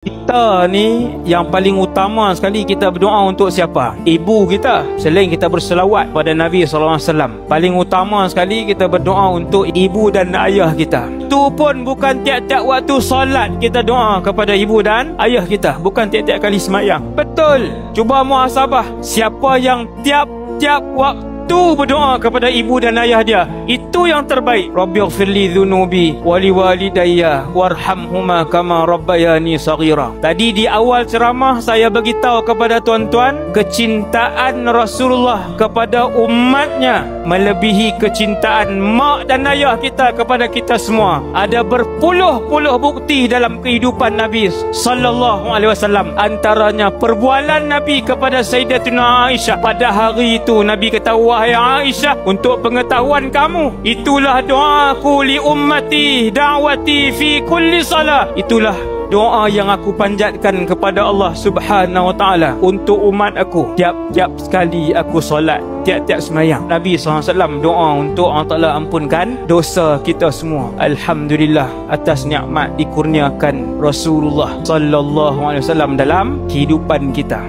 Kita ni yang paling utama sekali kita berdoa untuk siapa? Ibu kita. Selain kita berselawat pada Nabi SAW, paling utama sekali kita berdoa untuk ibu dan ayah kita. Itu pun bukan tiap-tiap waktu solat kita doa kepada ibu dan ayah kita, bukan tiap-tiap kali semayang. Betul. Cuba muhasabah, siapa yang tiap-tiap waktu berdoa kepada ibu dan ayah dia, itu yang terbaik. Rabbighfirli dzunubi wali walidayya warhamhuma kama rabbayani saghira. Tadi di awal ceramah saya beritahu kepada tuan-tuan, kecintaan Rasulullah kepada umatnya melebihi kecintaan mak dan ayah kita kepada kita semua. Ada berpuluh-puluh bukti dalam kehidupan Nabi sallallahu alaihi wasallam, antaranya perbualan Nabi kepada Sayyidatuna Aisyah. Pada hari itu Nabi kata, wahai Aisyah, untuk pengetahuan kamu, itulah doaku li ummati da'wati fi kulli salah. Itulah doa yang aku panjatkan kepada Allah Subhanahu wa ta'ala untuk umat aku tiap-tiap sekali aku solat, tiap-tiap semayang. Nabi SAW doa untuk Allah Ta'ala ampunkan dosa kita semua. Alhamdulillah atas nikmat dikurniakan Rasulullah sallallahu alaihi wasallam dalam kehidupan kita.